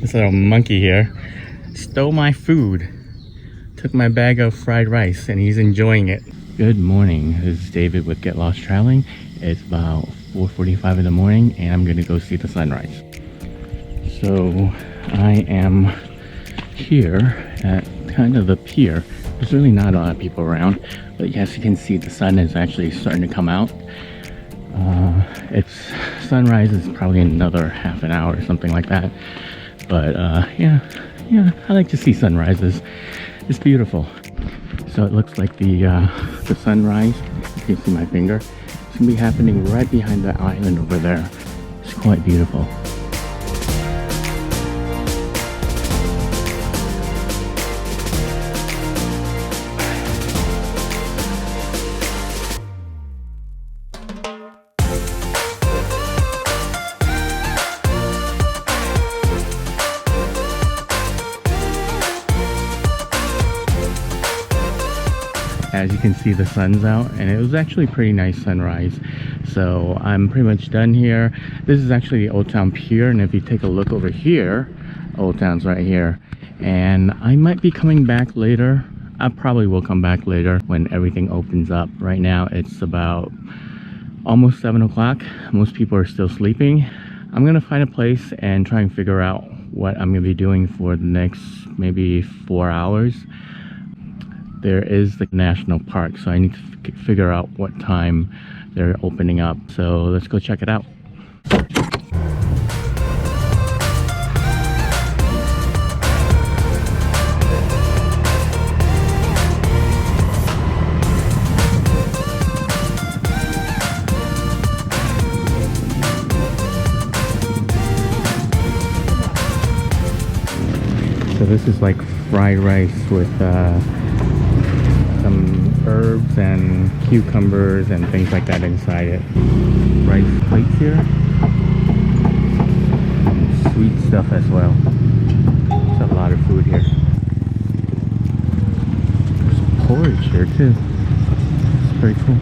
This little monkey here stole my food, took my bag of fried rice, and he's enjoying it. Good morning, this is David with Get Lost Traveling. It's about 4:45 in the morning and I'm gonna go see the sunrise. So I am here at kind of the pier. There's really not a lot of people around, but as you can see, the sun is actually starting to come out. It's sunrise is probably another half an hour or something like that, but yeah, I like to see sunrises. It's beautiful. So it looks like the sunrise, you can see my finger, it's gonna be happening right behind the island over there. It's quite beautiful. As you can see, the sun's out and it was actually a pretty nice sunrise. So I'm pretty much done here. This is actually the Old Town Pier, and if you take a look over here, Old Town's right here. And I might be coming back later. I probably will come back later when everything opens up. Right now it's about almost 7 o'clock. Most people are still sleeping. I'm gonna find a place and try and figure out what I'm gonna be doing for the next maybe 4 hours. There is the national park, so I need to figure out what time they're opening up. So let's go check it out. So this is like fried rice with some herbs and cucumbers and things like that inside it. Rice plates here. And sweet stuff as well. There's a lot of food here. There's porridge here too. It's pretty cool.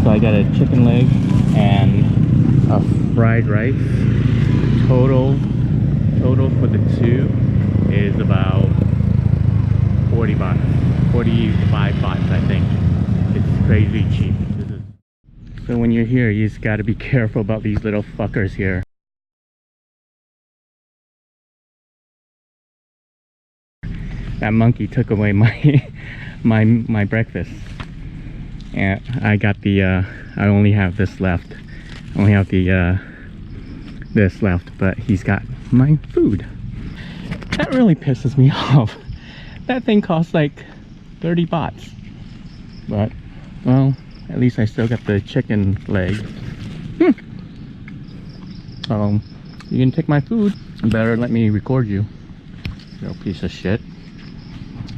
So I got a chicken leg and a fried rice. Total for the two is about 40 baht, 45 baht, I think. It's crazy cheap. So when you're here, you just got to be careful about these little fuckers here. That monkey took away my breakfast, and I got the I only have this left. I only have the this left, but he's got my food. That really pisses me off. That thing costs like 30 bahts, but well, at least I still got the chicken leg. So you can take my food. You better let me record you, you piece of shit.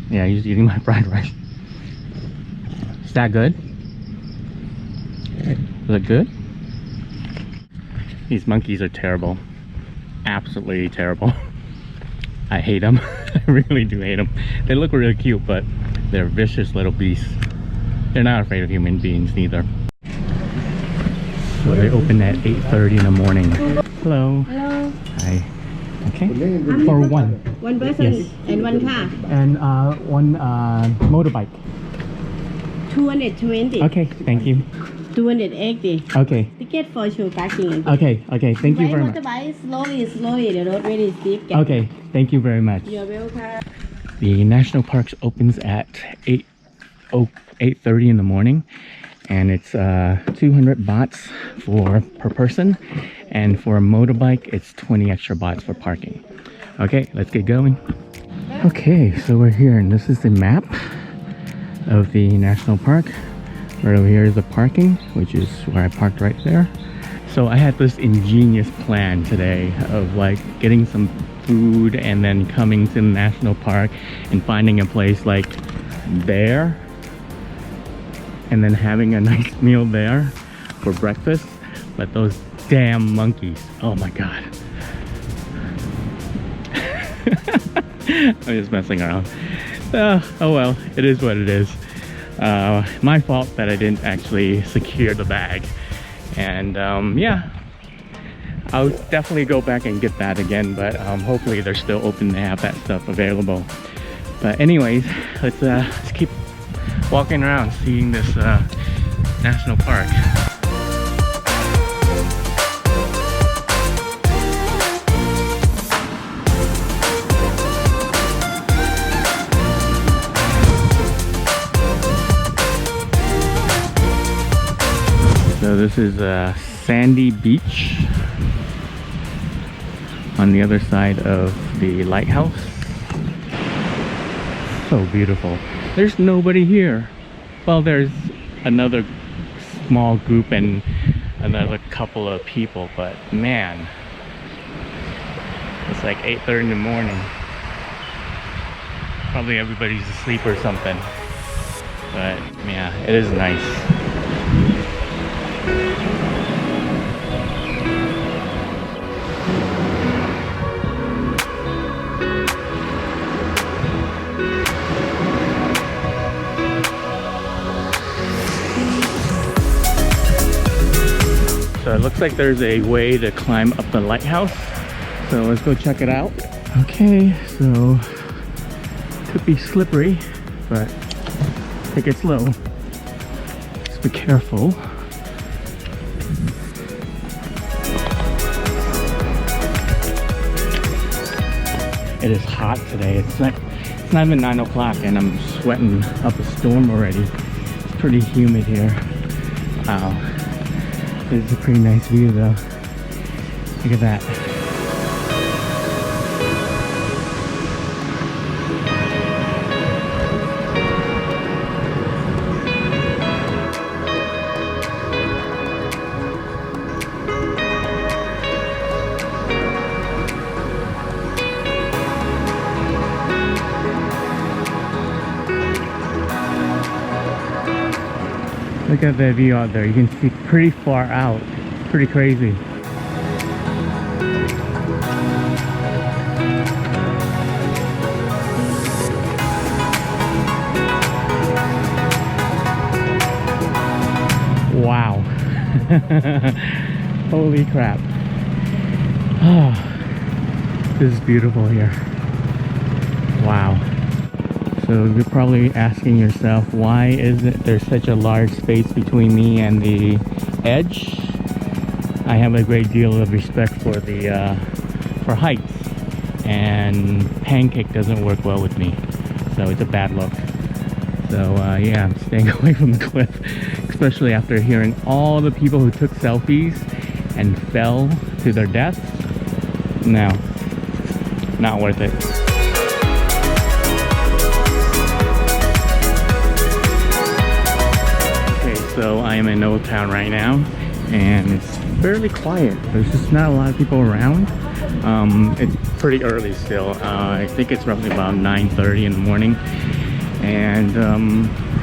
Yeah, he's eating my fried rice. Is that good? Is it good? These monkeys are terrible. Absolutely terrible. I hate them. I really do hate them. They look really cute, but they're vicious little beasts. They're not afraid of human beings neither. So they open at 8:30 in the morning. Hello. Hello. Hi. Okay. For one. One person, yes. And one car. And one motorbike. 220. Okay, thank you. 280. Okay. Ticket for show parking. Okay, thank you very much. Motorbike slowly, the road very steep. Okay, thank you very much. You're welcome. The national parks opens at 8:30 in the morning, and it's 200 bahts per person, and for a motorbike it's 20 extra bahts for parking. Okay, let's get going. Okay, so we're here, and this is the map of the national park. Right over here is the parking, which is where I parked right there. So I had this ingenious plan today of like getting some food and then coming to the national park and finding a place like there and then having a nice meal there for breakfast. But those damn monkeys, oh my god. I'm just messing around. Oh well, it is what it is. My fault that I didn't actually secure the bag. And yeah, I'll definitely go back and get that again, but hopefully they're still open to have that stuff available. But anyways, let's keep walking around, seeing this national park. So this is a sandy beach on the other side of the lighthouse. So beautiful. There's nobody here. Well, there's another small group and another couple of people, but man, it's like 8:30 in the morning. Probably everybody's asleep or something. But yeah, it is nice. So it looks like there's a way to climb up the lighthouse. So let's go check it out. Okay, so could be slippery, but take it slow. Just be careful. It is hot today. It's not even 9 o'clock and I'm sweating up a storm already. It's pretty humid here. Wow. This is a pretty nice view though. Look at that. Look at that view out there. You can see pretty far out. It's pretty crazy. Wow. Holy crap. Oh, this is beautiful here. Wow. So you're probably asking yourself, why is it there's such a large space between me and the edge? I have a great deal of respect for the for heights, and pancake doesn't work well with me, so it's a bad look. So yeah, I'm staying away from the cliff, especially after hearing all the people who took selfies and fell to their deaths. No, not worth it. So I am in Old Town right now, and it's fairly quiet. There's just not a lot of people around. It's pretty early still. I think it's roughly about 9:30 in the morning, and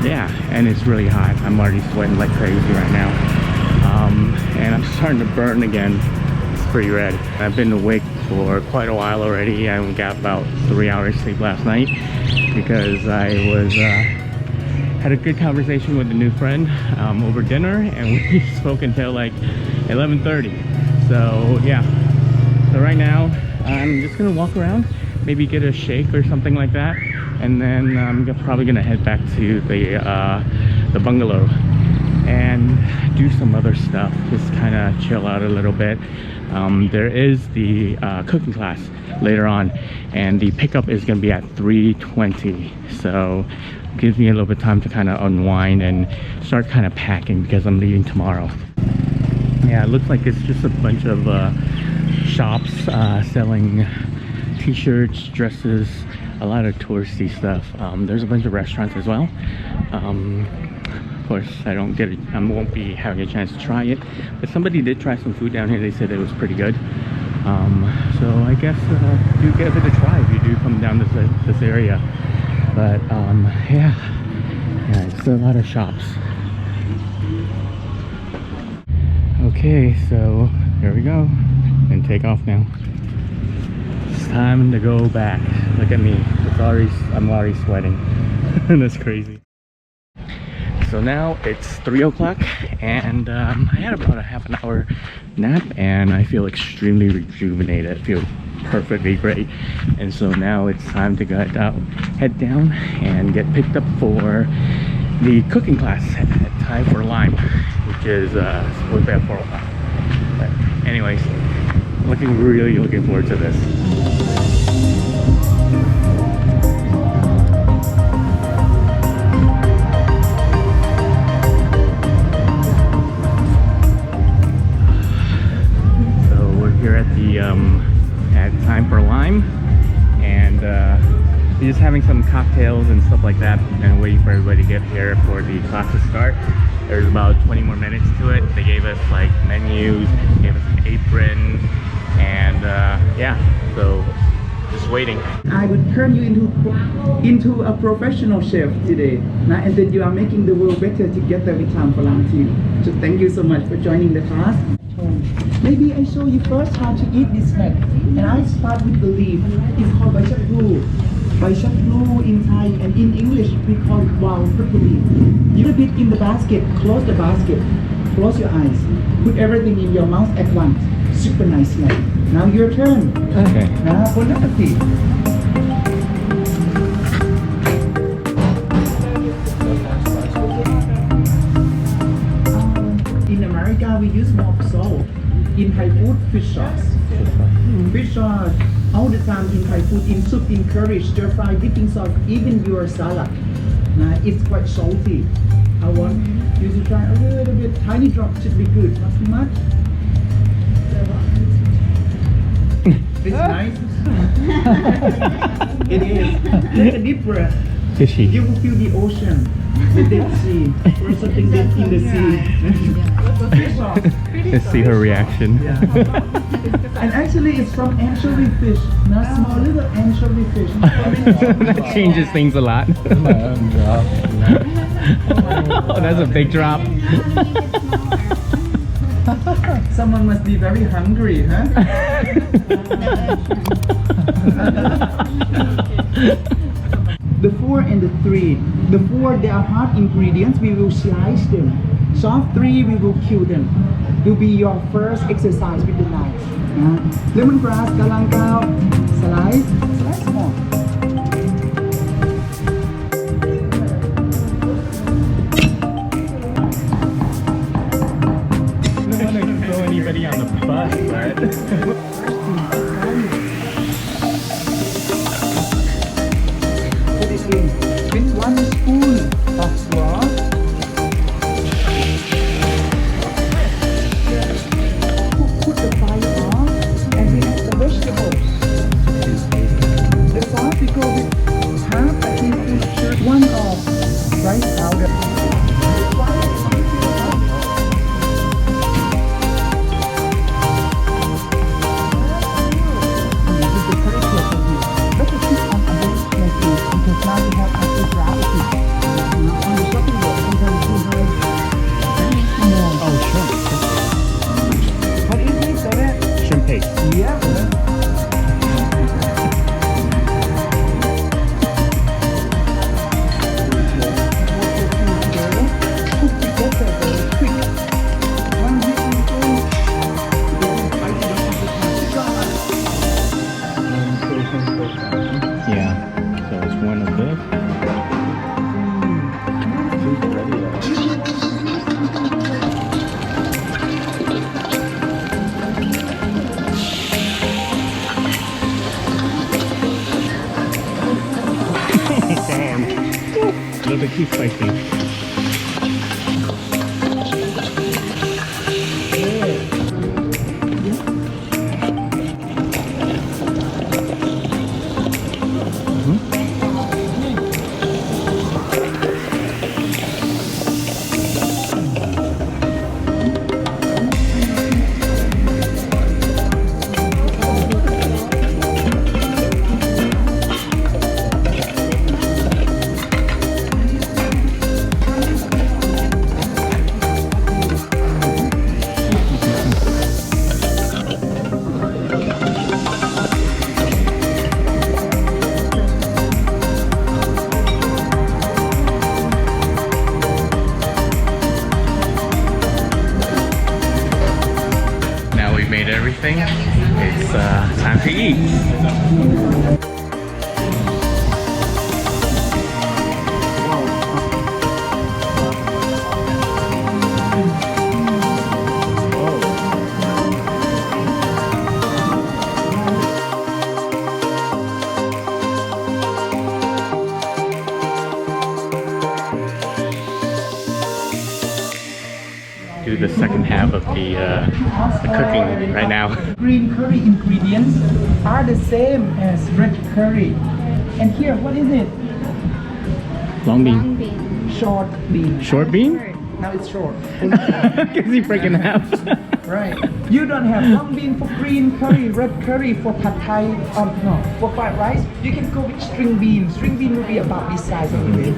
yeah, and it's really hot. I'm already sweating like crazy right now, and I'm starting to burn again. It's pretty red. I've been awake for quite a while already. I only got about 3 hours sleep last night because I was had a good conversation with a new friend over dinner, and we spoke until like 11:30. So yeah, so right now I'm just gonna walk around, maybe get a shake or something like that, and then I'm probably gonna head back to the bungalow and do some other stuff, just kind of chill out a little bit. There is the cooking class later on, and the pickup is gonna be at 3:20, so gives me a little bit of time to kind of unwind and start kind of packing because I'm leaving tomorrow. Yeah, it looks like it's just a bunch of shops selling t-shirts, dresses, a lot of touristy stuff. There's a bunch of restaurants as well. Of course, I won't be having a chance to try it, but somebody did try some food down here. They said it was pretty good. So I guess do give it a try if you do come down this area. But yeah, it's a lot of shops. Okay, so here we go, and take off now. It's time to go back. Look at me. I'm already sweating. That's crazy. So now it's 3 o'clock and I had about a half an hour nap and I feel extremely rejuvenated. I feel perfectly great. And so now it's time to head down and get picked up for the cooking class at Thai for Lime, which is supposed to be at 4 o'clock. But anyways, really looking forward to this. Here at the at Time for Lime, and we're just having some cocktails and stuff like that and waiting for everybody to get here for the class to start. There's about 20 more minutes to it. They gave us like menus, gave us an apron, and yeah, so just waiting. I would turn you into a professional chef today, and then you are making the world better together with Time for Lime team. So thank you so much for joining the class. Maybe I show you first how to eat this snack, and I start with the leaf. It's called Bai Chak Plu. Bai Chak Plu in Thai, and in English we call it wild pepper leaf. You put it in the basket, close the basket, close your eyes, put everything in your mouth at once. Super nice snack. Now your turn. Okay. Bon appetit. In America, we use more salt. In Thai food, fish sauce. Fish sauce all the time in Thai food, in soup, in curry, stir fry, dipping sauce, even your salad. It's quite salty. I want you to try a little bit. Tiny drop should be good, not too much. It's nice. It is. Take a deep breath. Fishy. You will feel the ocean, the Dead Sea, or something that's in the sea. Fish sauce. Let's see her reaction. Yeah. And actually it's from anchovy fish, not small little anchovy fish. That changes things a lot. Oh, that's a big drop. Someone must be very hungry, huh? The 4 and the 3. The 4, they are hard ingredients. We will slice them. Soft 3, we will kill them. Will be your first exercise with the knife. Lemongrass, galangao, slice more. I don't want to throw anybody on the bus, but With 1 spoon of broth. Put the fire on and we add the vegetables. The sauce we go with half a teaspoon, 1 of rice powder. A little bit too spicy. everything. It's time to eat. Do the second half of the cooking right now. Green curry ingredients are the same as red curry. And here, what is it? Long bean. Short bean. Short bean? Now it's short. Because you break in half. Right. You don't have long bean for green curry, red curry for pad thai, no, for fried rice. You can go with string bean. String bean will be about this size only.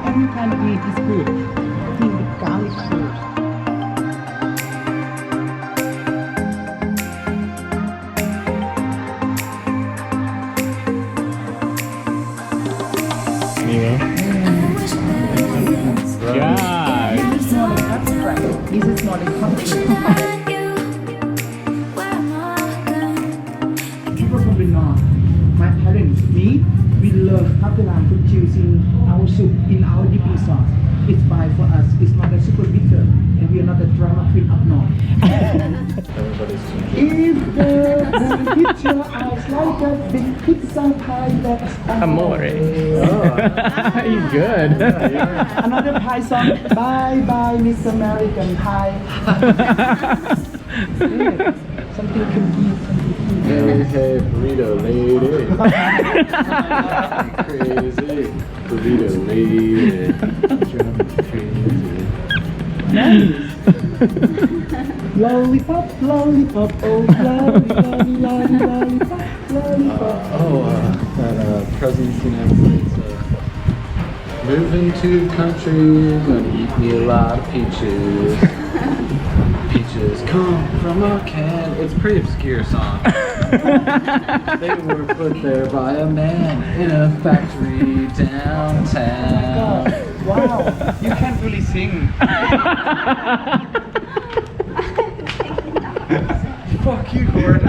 Any kind of meat is good. Eating with garlic sauce. Yeah. This is not an abstract. This is not a concrete. People from the north, my parents, me, we love Ko Lanta using our soup in our dipping sauce. It's fine for us. It's not a super bitter, and we are not a drama queen up north. If the hit your eyes like a big pizza pie, that's Amore. He's good. Another pie song. Bye bye, Miss American Pie. Something cookie. Hey, hey, burrito lady. Crazy. Burrito lady. Crazy. Nice. Lollipop, lollipop, oh lollipop, lollipop, lollipop. That President of the United States. Moving to the country, gonna eat me a lot of peaches. Peaches come from a can. It's a pretty obscure song. They were put there by a man in a factory downtown. Wow, you can't really sing. Fuck you, Gordon.